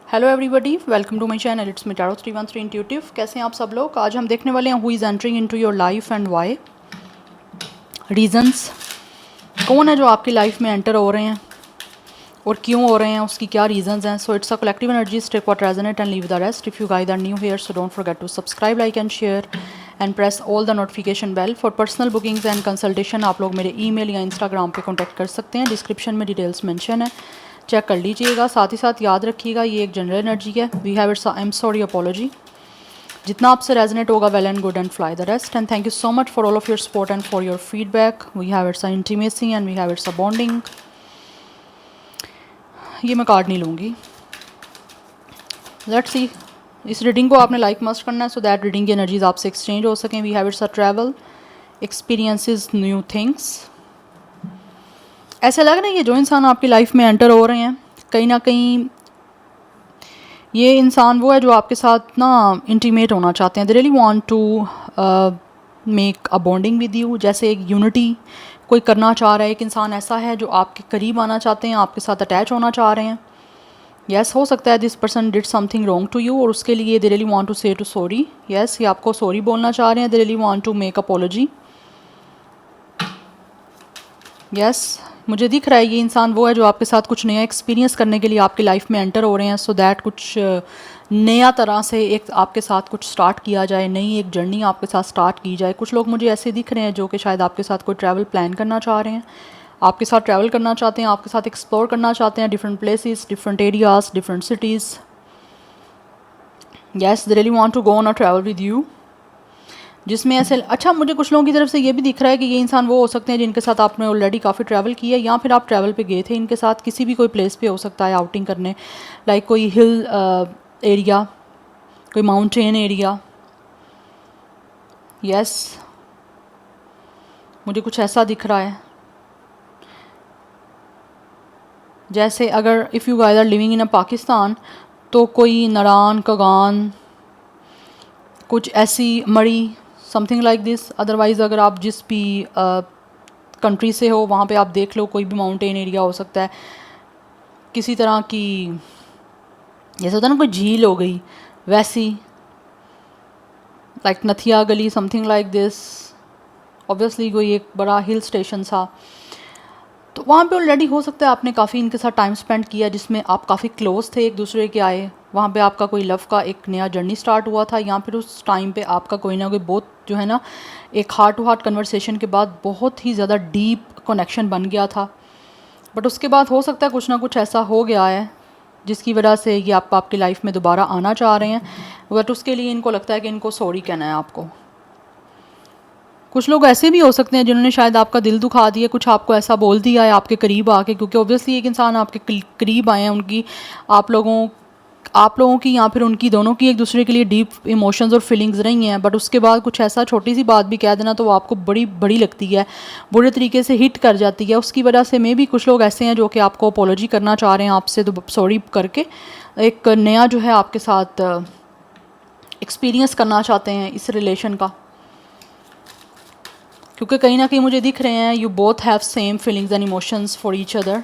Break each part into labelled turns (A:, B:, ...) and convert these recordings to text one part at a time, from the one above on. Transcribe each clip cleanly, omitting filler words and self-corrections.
A: Hello everybody, welcome to my channel. It's me tarot 313 intuitive. कैसे हैं आप सब लोग? आज हम देखने वाले हैं who is entering into your life and why. Reasons, कौन है जो आपकी लाइफ में एंटर हो रहे हैं और क्यों हो रहे हैं, उसकी क्या रीजंस हैं। So it's a collective energy, take what resonate and leave the rest. If you guys are new here, so don't forget to subscribe, like and share and press all the notification bell. For personal bookings and consultation आप लोग मेरे email या Instagram पे contact कर सकते हैं। Description में details mention है, चेक कर लीजिएगा। साथ ही साथ याद रखिएगा ये एक जनरल एनर्जी है। We have it's I am sorry apology. जितना आपसे रेजनेट होगा well and good and fly the rest. And thank you so much for all of your support and for your feedback. We have it's a intimacy and we have it's a bonding. ये मैं card नहीं लूँगी। Let's see, इस reading को आपने like must करना है so that reading की एनर्जीज आपसे एक्सचेंज हो सकें। We have it's a travel, experiences, new things. ऐसा लग रहा है ये जो इंसान आपकी लाइफ में एंटर हो रहे हैं, कहीं ना कहीं ये इंसान वो है जो आपके साथ ना इंटीमेट होना चाहते हैं। They really want to make a bonding with you, जैसे एक यूनिटी कोई करना चाह रहा है। एक इंसान ऐसा है जो आपके करीब आना चाहते हैं, आपके साथ अटैच होना चाह रहे हैं। यस, हो सकता है this person did something wrong to you और उसके लिए they really want to say to sorry. Yes, ये आपको सॉरी बोलना चाह रहे हैं। They really want to make apology. Yes, मुझे दिख रहा है ये इंसान वो है जो आपके साथ कुछ नया एक्सपीरियंस करने के लिए आपकी लाइफ में एंटर हो रहे हैं, सो दैट कुछ नया तरह से एक आपके साथ कुछ स्टार्ट किया जाए, नई एक जर्नी आपके साथ स्टार्ट की जाए। कुछ लोग मुझे ऐसे दिख रहे हैं जो कि शायद आपके साथ कोई ट्रैवल प्लान करना चाह रहे हैं, आपके साथ ट्रैवल करना चाहते हैं, आपके साथ एक्सप्लोर करना चाहते हैं different places, different areas, different cities. Yes, they really want to go on a travel with you, जिसमें ऐसे अच्छा मुझे कुछ लोगों की तरफ से ये भी दिख रहा है कि ये इंसान वो हो सकते हैं जिनके साथ आपने ऑलरेडी काफ़ी ट्रैवल किया है या फिर आप ट्रैवल पे गए थे इनके साथ, किसी भी कोई प्लेस पे हो सकता है आउटिंग करने, लाइक कोई हिल एरिया, कोई माउंटेन एरिया। यस, मुझे कुछ ऐसा दिख रहा है जैसे अगर if you guys are living in a Pakistan तो कोई नारान, कगान, कुछ ऐसी मड़ी, समथिंग लाइक दिस। अदरवाइज़ अगर आप जिस भी कंट्री से हो वहाँ पे आप देख लो, कोई भी माउंटेन एरिया हो सकता है, किसी तरह की जैसे होता है ना कोई झील हो गई वैसी, लाइक नथिया गली, समथिंग लाइक दिस। ऑब्वियसली कोई एक बड़ा हिल स्टेशन था तो वहाँ पे ऑलरेडी हो सकता है आपने काफ़ी इनके साथ टाइम स्पेंड किया जिसमें आप काफ़ी क्लोज थे एक दूसरे के। आए वहाँ पे आपका कोई लव का एक नया जर्नी स्टार्ट हुआ था या फिर उस टाइम पे आपका कोई ना कोई बहुत जो है ना एक हार्ट टू हार्ट कन्वर्सेशन के बाद बहुत ही ज़्यादा डीप कनेक्शन बन गया था। बट उसके बाद हो सकता है कुछ ना कुछ ऐसा हो गया है जिसकी वजह से ये आप आपकी लाइफ में दोबारा आना चाह रहे हैं, बट उसके लिए इनको लगता है कि इनको सॉरी कहना है आपको। कुछ लोग ऐसे भी हो सकते हैं जिन्होंने शायद आपका दिल दुखा दिया, कुछ आपको ऐसा बोल दिया है आपके करीब आके, क्योंकि ऑब्वियसली एक इंसान आपके करीब आए हैं, उनकी आप लोगों की या फिर उनकी दोनों की एक दूसरे के लिए डीप इमोशंस और फीलिंग्स रही हैं। बट उसके बाद कुछ ऐसा छोटी सी बात भी कह देना तो वो आपको बड़ी बड़ी लगती है, बुरे तरीके से हिट कर जाती है। उसकी वजह से मे भी कुछ लोग ऐसे हैं जो कि आपको अपॉलॉजी करना चाह रहे हैं आपसे, तो सॉरी करके एक नया जो है आपके साथ एक्सपीरियंस करना चाहते हैं इस रिलेशन का। क्योंकि कहीं ना कहीं मुझे दिख रहे हैं you both have same feelings and emotions for each other.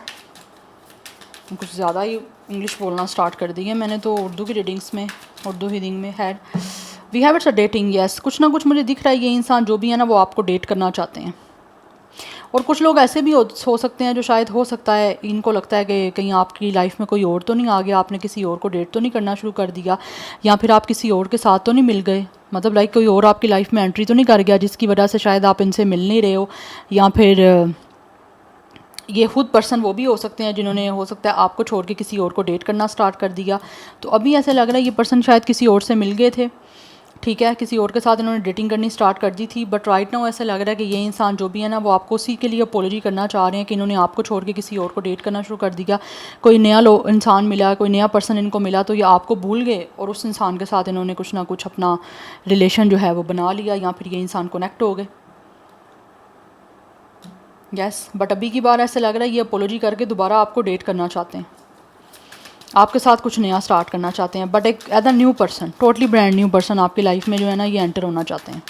A: कुछ ज़्यादा ही इंग्लिश बोलना स्टार्ट कर दी है मैंने तो उर्दू की रीडिंग्स में, उर्दू रीडिंग में है। We have it's a dating. Yes, कुछ ना कुछ मुझे दिख रहा है ये इंसान जो भी है ना वो आपको डेट करना चाहते हैं। और कुछ लोग ऐसे भी हो सकते हैं जो शायद हो सकता है इनको लगता है कि कहीं आपकी लाइफ में कोई और तो नहीं आ गया, आपने किसी और को डेट तो नहीं करना शुरू कर दिया, या फिर आप किसी और के साथ तो नहीं मिल गए, मतलब लाइक कोई और आपकी लाइफ में एंट्री तो नहीं कर गया जिसकी वजह से शायद आप इनसे मिल नहीं रहे हो। या फिर ये खुद पर्सन वो भी हो सकते हैं जिन्होंने हो सकता है आपको छोड़ के किसी और को डेट करना स्टार्ट कर दिया। तो अभी ऐसा लग रहा है ये पर्सन शायद किसी और से मिल गए थे, ठीक है, किसी और के साथ इन्होंने डेटिंग करनी स्टार्ट कर दी थी। बट राइट नाउ ऐसा लग रहा है कि ये इंसान जो भी है ना वो आपको उसी के लिए अपॉलॉजी करना चाह रहे हैं कि इन्होंने आपको छोड़ के किसी और को डेट करना शुरू कर दिया। कोई नया इंसान मिला, कोई नया पर्सन इनको मिला तो ये आपको भूल गए और उस इंसान के साथ इन्होंने कुछ ना कुछ अपना रिलेशन जो है वो बना लिया, या फिर ये इंसान कनेक्ट हो गए। यस, बट अभी की बार ऐसा लग रहा है ये अपॉलॉजी करके दोबारा आपको डेट करना चाहते हैं, आपके साथ कुछ नया स्टार्ट करना चाहते हैं। बट एक as a new person, totally brand new person आपकी लाइफ में जो है ना ये एंटर होना चाहते हैं।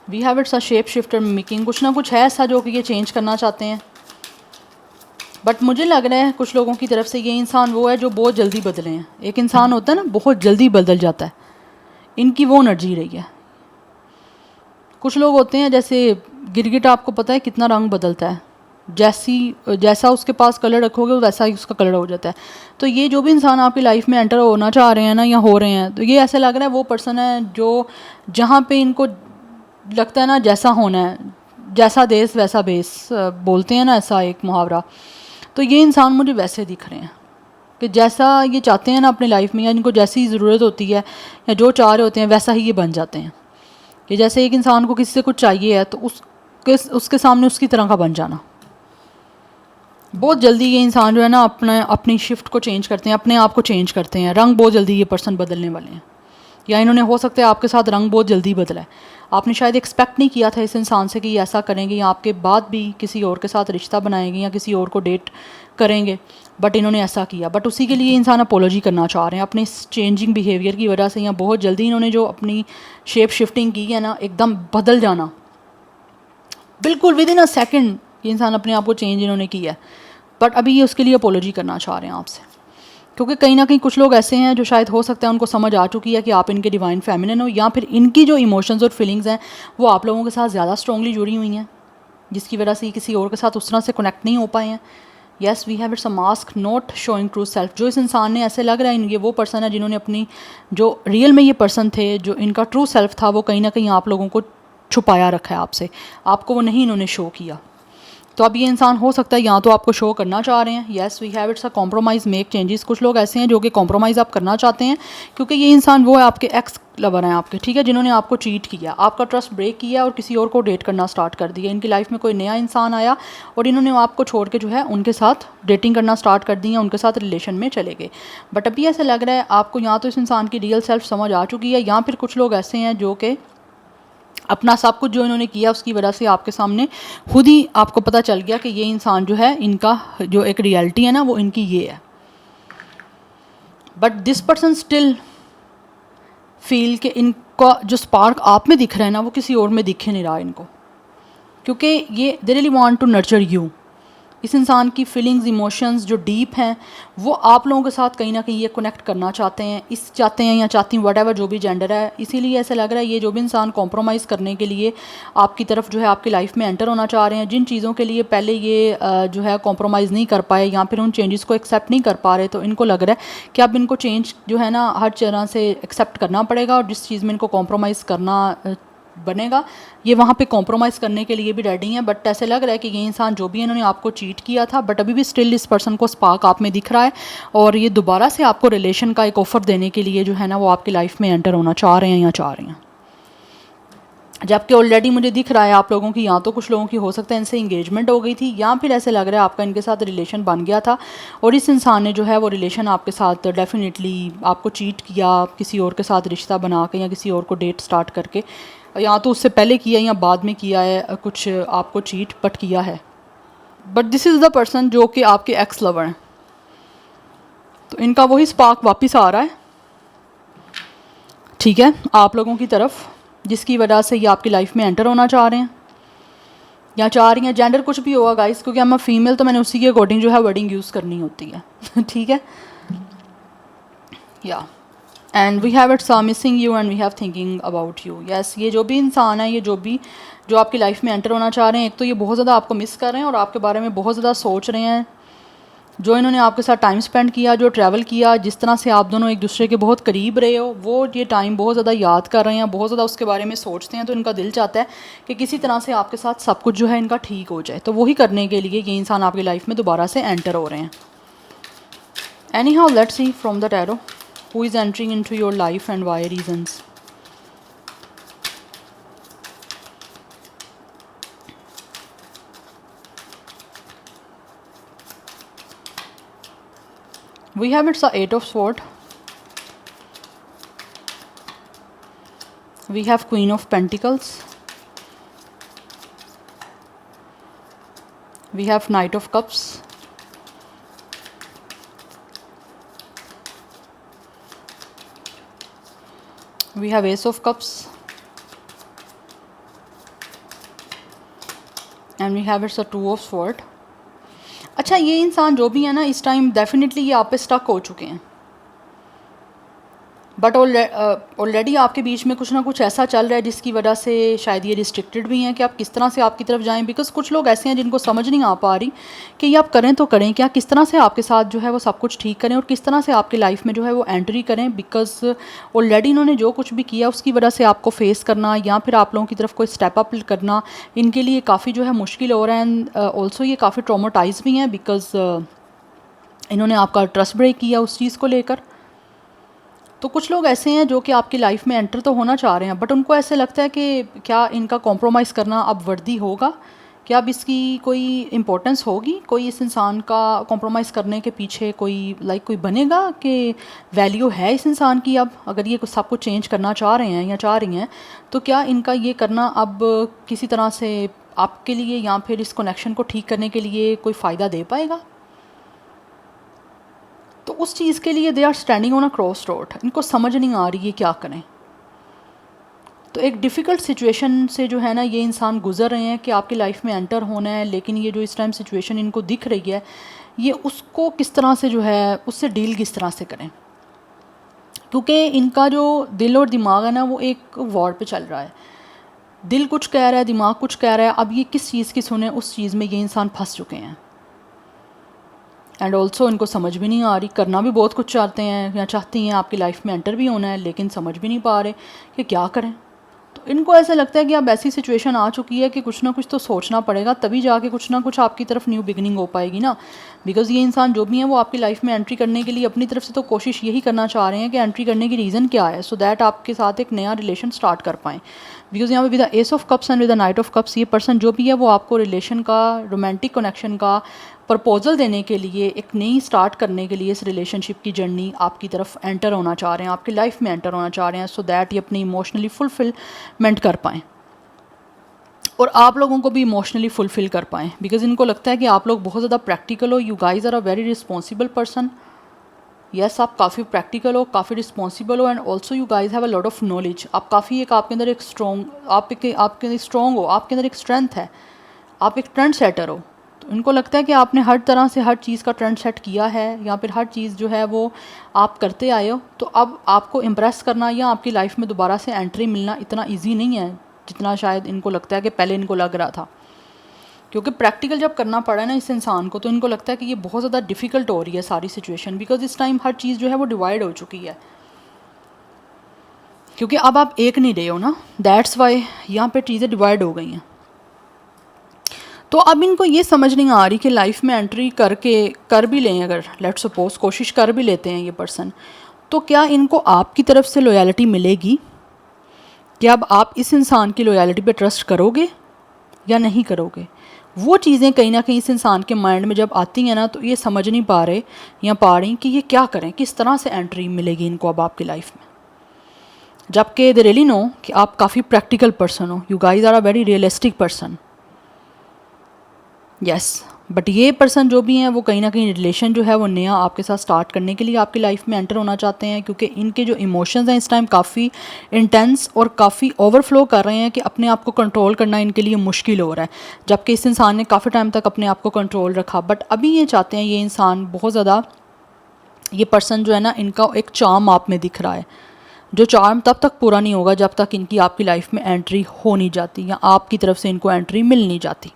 A: We have it's a shape shifter making, कुछ ना कुछ है ऐसा जो कि ये चेंज करना चाहते हैं। बट मुझे लग रहा है कुछ लोगों की तरफ से ये इंसान वो है जो बहुत जल्दी बदले हैं। एक इंसान होता है ना बहुत जल्दी बदल जाता है, इनकी वो एनर्जी रही है। कुछ लोग होते हैं जैसे गिरगिट, आपको पता है कितना रंग बदलता है, जैसा उसके पास कलर रखोगे वैसा ही उसका कलर हो जाता है। तो ये जो भी इंसान आपकी लाइफ में एंटर होना चाह रहे हैं ना या हो रहे हैं, तो ये ऐसे लग रहा है वो पर्सन है जो जहाँ पे इनको लगता है ना जैसा होना है, जैसा देश वैसा बेस बोलते हैं ना, ऐसा एक मुहावरा। तो ये इंसान मुझे वैसे दिख रहे हैं कि जैसा ये चाहते हैं ना अपनी लाइफ में, या इनको जैसी ज़रूरत होती है या जो चाह रहे होते हैं वैसा ही ये बन जाते हैं। कि जैसे एक इंसान को किसी से कुछ चाहिए है तो उसके सामने उसकी तरह का बन जाना। बहुत जल्दी ये इंसान जो है ना अपनी शिफ्ट को चेंज करते हैं, अपने आप को चेंज करते हैं। रंग बहुत जल्दी ये पर्सन बदलने वाले हैं, या इन्होंने हो सकता है आपके साथ रंग बहुत जल्दी बदला है। आपने शायद एक्सपेक्ट नहीं किया था इस इंसान से कि ये ऐसा करेंगे, या आपके बाद भी किसी और के साथ रिश्ता बनाएंगे या किसी और को डेट करेंगे, बट इन्होंने ऐसा किया। बट उसी के लिए इंसान अपोलॉजी करना चाह रहे हैं अपने इस चेंजिंग बिहेवियर की वजह से, या बहुत जल्दी इन्होंने जो अपनी शेप शिफ्टिंग की है ना, एकदम बदल जाना बिल्कुल विद इन अ सेकेंड। ये इंसान अपने आप को चेंज इन्होंने किया है, बट अभी ये उसके लिए अपोलॉजी करना चाह रहे हैं आपसे। क्योंकि कहीं ना कहीं कुछ लोग ऐसे हैं जो शायद हो सकता है उनको समझ आ चुकी है कि आप इनके डिवाइन फेमिनिन हो, या फिर इनकी जो इमोशंस और फीलिंग्स हैं वो आप लोगों के साथ ज़्यादा स्ट्रांगली जुड़ी हुई हैं, जिसकी वजह से ये किसी और के साथ उस तरह से कनेक्ट नहीं हो पाए हैं। Yes we have it's a mask not showing true self. जो इस इंसान ने ऐसे लग रहा है ये वो पर्सन है जिन्होंने अपनी जो रियल में ये पर्सन थे, जो इनका ट्रू सेल्फ था, वो कहीं ना कहीं आप लोगों को छुपाया रखा है आपसे, आपको वो नहीं इन्होंने शो किया। तो अब ये इंसान हो सकता है या तो आपको शो करना चाह रहे हैं, yes we have it's a compromise make changes. कुछ लोग ऐसे हैं जो कि कॉम्प्रोमाइज़ आप करना चाहते हैं, क्योंकि ये इंसान वो है आपके एक्स लवर हैं आपके, ठीक है, जिन्होंने आपको चीट किया, आपका ट्रस्ट ब्रेक किया और किसी और को डेट करना स्टार्ट कर दिया। इनकी लाइफ में कोई नया इंसान आया और इन्होंने आपको छोड़ के जो है उनके साथ डेटिंग करना स्टार्ट कर दी, उनके साथ रिलेशन में चले गए। बट अभी ऐसा लग रहा है आपको या तो इस इंसान की रियल सेल्फ समझ आ चुकी है, या फिर कुछ लोग ऐसे हैं जो कि अपना सब कुछ जो इन्होंने किया उसकी वजह से आपके सामने खुद ही आपको पता चल गया कि ये इंसान जो है, इनका जो एक रियलिटी है ना वो इनकी ये है। But this person still feel कि इनका जो स्पार्क आप में दिख रहा है ना वो किसी और में दिख ही नहीं रहा इनको, क्योंकि ये they really want to nurture you. इस इंसान की फीलिंग्स इमोशंस जो डीप हैं वो आप लोगों के साथ कहीं ना कहीं ये कनेक्ट करना चाहते हैं, चाहते हैं या चाहती हैं, वट जो भी जेंडर है। इसीलिए ऐसा लग रहा है ये जो भी इंसान कॉम्प्रोमाइज़ करने के लिए आपकी तरफ जो है आपकी लाइफ में एंटर होना चाह रहे हैं, जिन चीज़ों के लिए पहले ये जो है कॉम्प्रोमाइज़ नहीं कर पाए या फिर उन चेंजेस को एक्सेप्ट नहीं कर पा रहे, तो इनको लग रहा है कि अब इनको चेंज जो है ना हर तरह से एक्सेप्ट करना पड़ेगा, और जिस चीज़ में इनको कॉम्प्रोमाइज़ करना बनेगा ये वहाँ पे कॉम्प्रोमाइज़ करने के लिए भी रेडी हैं। बट ऐसे लग रहा है कि ये इंसान जो भी इन्होंने आपको चीट किया था, बट अभी भी स्टिल इस पर्सन को स्पार्क आप में दिख रहा है, और ये दोबारा से आपको रिलेशन का एक ऑफ़र देने के लिए जो है ना वो आपकी लाइफ में एंटर होना चाह रहे हैं या चाह रही हैं। जबकि ऑलरेडी मुझे दिख रहा है आप लोगों की, या तो कुछ लोगों की हो सकता है इनसे इंगेजमेंट हो गई थी, या फिर ऐसे लग रहा है आपका इनके साथ रिलेशन बन गया था और इस इंसान ने जो है वो रिलेशन आपके साथ डेफिनेटली आपको चीट किया किसी और के साथ रिश्ता बना के, या किसी और को डेट स्टार्ट करके, या तो उससे पहले किया या बाद में किया है कुछ आपको चीट बट किया है। But this is the person जो कि आपके एक्स लवर हैं, तो इनका वही स्पार्क वापस आ रहा है, ठीक है, आप लोगों की तरफ, जिसकी वजह से ये आपकी लाइफ में एंटर होना चाह रहे हैं या चाह रही हैं। जेंडर कुछ भी होगा गाइस, क्योंकि हम फीमेल तो मैंने उसी के अकॉर्डिंग जो है वर्डिंग यूज़ करनी होती है ठीक है, या and we have it's missing you and we have thinking about you. Yes ये जो भी इंसान है, ये जो आपकी लाइफ में एंटर होना चाह रहे हैं, एक तो ये बहुत ज़्यादा आपको मिस कर रहे हैं और आपके बारे में बहुत ज़्यादा सोच रहे हैं। जो इन्होंने आपके साथ टाइम स्पेंड किया, जो ट्रैवल किया, जिस तरह से आप दोनों एक दूसरे के बहुत करीब रहे हो, वो ये टाइम बहुत ज़्यादा याद कर रहे हैं, बहुत ज़्यादा उसके बारे में सोचते हैं। तो इनका दिल चाहता है कि किसी तरह से आपके साथ सब कुछ जो है इनका ठीक हो जाए। तो वही करने के लिए ये इंसान आपकी लाइफ में दोबारा से एंटर हो रहे हैं। Any how let's see from the tarot who is entering into your life and why reasons. We have it's the Eight of Swords. We have Queen of Pentacles. We have Knight of Cups. We have Ace of Cups, and we have it's a Two of Swords. अच्छा, ये इंसान जो भी है ना इस time definitely ये आप पे स्टक हो चुके हैं, बट ऑलरेडी आपके बीच में कुछ ना कुछ ऐसा चल रहा है जिसकी वजह से शायद ये रिस्ट्रिक्टेड भी हैं कि आप किस तरह से आपकी तरफ जाएं। बिकॉज़ कुछ लोग ऐसे हैं जिनको समझ नहीं आ पा रही कि ये आप करें तो करें क्या, किस तरह से आपके साथ जो है वो सब कुछ ठीक करें और किस तरह से आपकी लाइफ में जो है वो एंट्री करें। बिकॉज़ ऑलरेडी इन्होंने जो कुछ भी किया उसकी वजह से आपको फेस करना या फिर आप लोगों की तरफ कोई स्टेप अप करना इनके लिए काफ़ी जो है मुश्किल हो रहा है। एंड ऑल्सो ये काफ़ी ट्रॉमाटाइज भी हैं बिकॉज़ इन्होंने आपका ट्रस्ट ब्रेक किया उस चीज़ को लेकर। तो कुछ लोग ऐसे हैं जो कि आपकी लाइफ में एंटर तो होना चाह रहे हैं, बट उनको ऐसे लगता है कि क्या इनका कॉम्प्रोमाइज़ करना अब वर्दी होगा, क्या अब इसकी कोई इम्पोर्टेंस होगी, कोई इस इंसान का कॉम्प्रोमाइज़ करने के पीछे कोई कोई बनेगा कि वैल्यू है इस इंसान की। अब अगर ये कुछ सब कुछ चेंज करना चाह रहे हैं या चाह रही हैं तो क्या इनका ये करना अब किसी तरह से आपके लिए या फिर इस कनेक्शन को ठीक करने के लिए कोई फ़ायदा दे पाएगा। तो उस चीज़ के लिए they are standing on a cross road, इनको समझ नहीं आ रही है क्या करें। तो एक डिफ़िकल्ट सिचुएशन से जो है ना ये इंसान गुज़र रहे हैं कि आपकी लाइफ में एंटर होना है, लेकिन ये जो इस टाइम सिचुएशन इनको दिख रही है ये उसको किस तरह से जो है उससे डील किस तरह से करें। क्योंकि इनका जो दिल और दिमाग है ना वो एक वॉर पे चल रहा है, दिल कुछ कह रहा है दिमाग कुछ कह रहा है, अब ये किस चीज़ की सुने उस चीज़ में ये इंसान फंस चुके हैं। एंड ऑल्सो इनको समझ भी नहीं आ रही, करना भी बहुत कुछ चाहते हैं या चाहती हैं, आपकी लाइफ में एंटर भी होना है, लेकिन समझ भी नहीं पा रहे कि क्या करें। तो इनको ऐसा लगता है कि अब ऐसी सिचुएशन आ चुकी है कि कुछ ना कुछ तो सोचना पड़ेगा, तभी जाके कुछ ना कुछ आपकी तरफ न्यू बिगनिंग हो पाएगी ना। बिकॉज़ ये इंसान जो भी हैं वो आपकी लाइफ में एंट्री करने के लिए अपनी तरफ से तो कोशिश यही करना चाह रहे हैं कि एंट्री करने की रीज़न क्या है, सो दैट आपके साथ एक नया रिलेशन स्टार्ट कर पाएँ। बिकॉज़ यहाँ पे with the S of cups and with the night of cups ये पर्सन जो भी है वो आपको रिलेशन का, रोमांटिक कनेक्शन का प्रपोजल देने के लिए, एक नई स्टार्ट करने के लिए इस रिलेशनशिप की जर्नी आपकी तरफ एंटर होना चाह रहे हैं, आपकी लाइफ में एंटर होना चाह रहे हैं, सो दैट ये अपनी इमोशनली फुलफिलमेंट कर पाएँ और आप लोगों को भी इमोशनली फुलफिल कर पाएँ। बिकॉज़ इनको लगता है कि आप लोग बहुत ज़्यादा प्रैक्टिकल हो, you guys are a very responsible person. Yes, आप काफ़ी प्रैक्टिकल हो, काफ़ी रिस्पॉन्सिबल हो, and also you guys have a lot of knowledge. आप काफ़ी एक आपके अंदर एक स्ट्रॉन्ग, आपके अंदर स्ट्रॉन्ग हो, आपके अंदर एक स्ट्रेंथ है, आप एक ट्रेंड सेटर हो। तो इनको लगता है कि आपने हर तरह से हर चीज़ का ट्रेंड सेट किया है या फिर हर चीज़ जो है वो आप करते आए हो, तो अब आपको इम्प्रेस करना या आपकी लाइफ में दोबारा से एंट्री मिलना इतना ईजी नहीं है जितना शायद इनको लगता है कि पहले इनको लग रहा था। क्योंकि प्रैक्टिकल जब करना पड़ा ना इस इंसान को, तो इनको लगता है कि ये बहुत ज़्यादा डिफ़िकल्ट हो रही है सारी सिचुएशन, बिकॉज इस टाइम हर चीज़ जो है वो डिवाइड हो चुकी है। क्योंकि अब आप एक नहीं रहे हो ना, दैट्स वाई यहाँ पे चीज़ें डिवाइड हो गई हैं। तो अब इनको ये समझ नहीं आ रही कि लाइफ में एंट्री कर भी लें, अगर लेट सपोज कोशिश कर भी लेते हैं ये पर्सन, तो क्या इनको आपकी तरफ से लॉयल्टी मिलेगी? क्या अब आप इस इंसान की लॉयल्टी पे ट्रस्ट करोगे या नहीं करोगे? वो चीज़ें कहीं ना कहीं इस इंसान के माइंड में जब आती हैं ना, तो ये समझ नहीं पा रहे या पा रही कि ये क्या करें, किस तरह से एंट्री मिलेगी इनको अब आपकी लाइफ में। जबकि दे रियली नो कि आप काफ़ी प्रैक्टिकल पर्सन हो, you guys are a very realistic person. Yes, but ये पर्सन जो भी हैं वो कहीं ना कहीं रिलेशन जो है वो नया आपके साथ स्टार्ट करने के लिए आपकी लाइफ में एंटर होना चाहते हैं, क्योंकि इनके जो इमोशंस हैं इस टाइम काफ़ी इंटेंस और काफ़ी ओवरफ्लो कर रहे हैं कि अपने आप को कंट्रोल करना इनके लिए मुश्किल हो रहा है। जबकि इस इंसान ने काफ़ी टाइम तक अपने आप को कंट्रोल रखा, बट अभी ये चाहते हैं, ये इंसान बहुत ज़्यादा, ये पर्सन जो है ना इनका एक चार्म आप में दिख रहा है, जो चार्म तब तक पूरा नहीं होगा जब तक इनकी आपकी लाइफ में एंट्री हो नहीं जाती या आपकी तरफ से इनको एंट्री मिल नहीं जाती।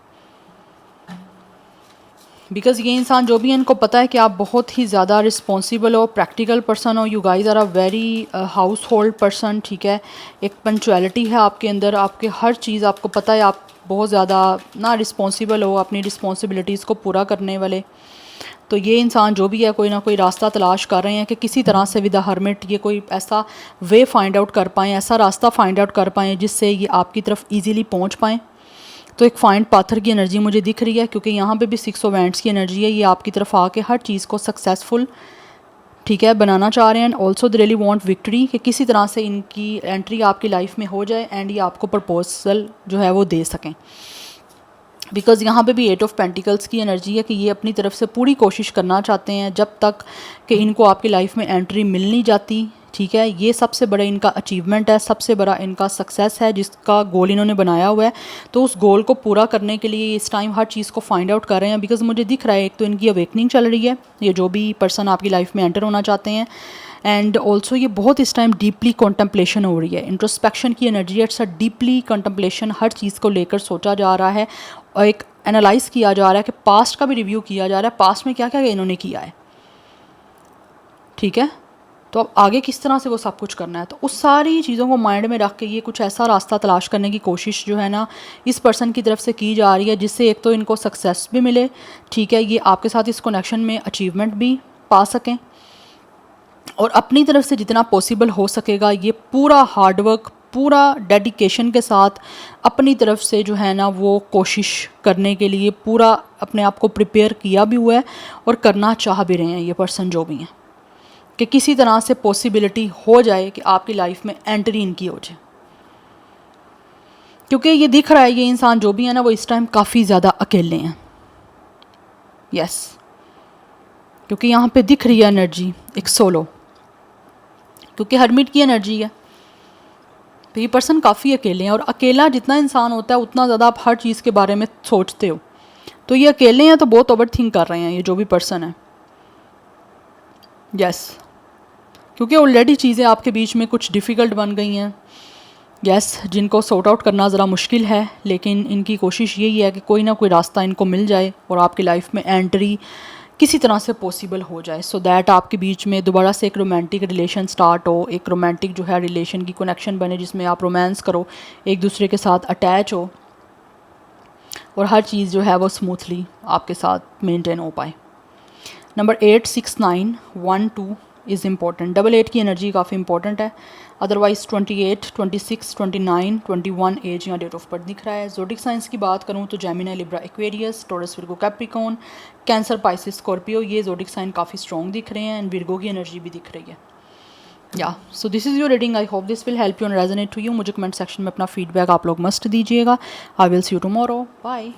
A: बिकॉज़ ये इंसान जो भी है इनको पता है कि आप बहुत ही ज़्यादा रिस्पॉन्सिबल हो, प्रैक्टिकल पर्सन हो, you guys are a very household person, ठीक है। एक पंक्चुअलिटी है आपके अंदर, आपके हर चीज़ आपको पता है, आप बहुत ज़्यादा ना रिस्पॉन्सिबल हो, अपनी रिस्पॉन्सिबिलिटीज़ को पूरा करने वाले। तो ये इंसान जो भी है कोई ना कोई रास्ता तलाश कर रहे हैं कि किसी तरह से विद द हर्मिट ये कोई ऐसा वे फाइंड आउट कर पाएँ, ऐसा रास्ता फाइंड आउट कर पाएँ जिससे ये आपकी तरफ ईजीली पहुँच पाएँ। तो एक फाइंड पाथर की एनर्जी मुझे दिख रही है, क्योंकि यहाँ पे भी 6 ऑफ वैंड्स की एनर्जी है। ये आपकी तरफ आके हर चीज़ को सक्सेसफुल, ठीक है, बनाना चाह रहे हैं। And also they really want victory, कि किसी तरह से इनकी एंट्री आपकी लाइफ में हो जाए एंड ये आपको प्रपोजल जो है वो दे सकें। बिकॉज़ यहाँ पे भी 8 ऑफ पेंटिकल्स की एनर्जी है कि ये अपनी तरफ से पूरी कोशिश करना चाहते हैं जब तक कि इनको आपकी लाइफ में एंट्री मिल नहीं जाती, ठीक है, ये सबसे बड़ा इनका अचीवमेंट है, सबसे बड़ा इनका सक्सेस है जिसका गोल इन्होंने बनाया हुआ है। तो उस गोल को पूरा करने के लिए इस टाइम हर चीज़ को फाइंड आउट कर रहे हैं, बिकॉज मुझे दिख रहा है एक तो इनकी अवेकनिंग चल रही है, ये जो भी पर्सन आपकी लाइफ में एंटर होना चाहते हैं, एंड ऑल्सो ये बहुत इस टाइम डीपली कॉन्टम्पलेशन हो रही है, इंट्रोस्पेक्शन की energy, it's a deeply contemplation, हर चीज़ को लेकर सोचा जा रहा है और एक एनालाइज किया जा रहा है कि पास्ट का भी रिव्यू किया जा रहा है, पास्ट में क्या क्या इन्होंने किया है, ठीक है। तो अब आगे किस तरह से वो सब कुछ करना है, तो उस सारी चीज़ों को माइंड में रख के ये कुछ ऐसा रास्ता तलाश करने की कोशिश जो है ना इस पर्सन की तरफ से की जा रही है, जिससे एक तो इनको सक्सेस भी मिले, ठीक है, ये आपके साथ इस कनेक्शन में अचीवमेंट भी पा सकें, और अपनी तरफ से जितना पॉसिबल हो सकेगा ये पूरा हार्डवर्क, पूरा डेडिकेशन के साथ अपनी तरफ से जो है ना वो कोशिश करने के लिए पूरा अपने आप को प्रिपेयर किया भी हुआ है और करना चाह भी रहे हैं ये पर्सन जो भी हैं, कि किसी तरह से पॉसिबिलिटी हो जाए कि आपकी लाइफ में एंट्री इनकी हो जाए। क्योंकि ये दिख रहा है ये इंसान जो भी है ना वो इस टाइम काफ़ी ज़्यादा अकेले हैं, यस, क्योंकि यहाँ पे दिख रही है एनर्जी एक सोलो, क्योंकि हरमिट की एनर्जी है, तो ये पर्सन काफ़ी अकेले हैं, और अकेला जितना इंसान होता है उतना ज़्यादा आप हर चीज़ के बारे में सोचते हो, तो ये अकेले हैं तो बहुत ओवर थिंक कर रहे हैं ये जो भी पर्सन है, यस, क्योंकि ऑलरेडी चीज़ें आपके बीच में कुछ डिफ़िकल्ट बन गई हैं, यस, जिनको सॉर्ट आउट करना ज़रा मुश्किल है, लेकिन इनकी कोशिश यही है कि कोई ना कोई रास्ता इनको मिल जाए और आपकी लाइफ में एंट्री किसी तरह से पॉसिबल हो जाए, सो दैट आपके बीच में दोबारा से एक रोमांटिक रिलेशन स्टार्ट हो, एक रोमांटिक जो है रिलेशन की कनेक्शन बने जिसमें आप रोमांस करो, एक दूसरे के साथ अटैच हो और हर चीज़ जो है वो स्मूथली आपके साथ मेंटेन हो पाए। नंबर 8, 6, 9, 1, 2 इज़ इम्पॉर्टेंट, 8 की एनर्जी काफ़ी इंपॉर्टेंट है, अदरवाइज़ 28, 26, 29, 21 एज या डेट ऑफ बर्थ दिख रहा है। ज़ोडिक साइंस की बात करूँ तो Gemini, Libra, Aquarius, taurus, Virgo, Capricorn, cancer, Pisces, Scorpio, ये ज़ोडिक साइन काफ़ी स्ट्रॉन्ग दिख रहे हैं, एंड विर्गो की एनर्जी भी दिख रही है। Yeah so this is your reading, I hope this will help you and resonate to you. मुझे कमेंट सेक्शन में अपना फीडबैक आप लोग मस्ट दीजिएगा। I will see you tomorrow, bye.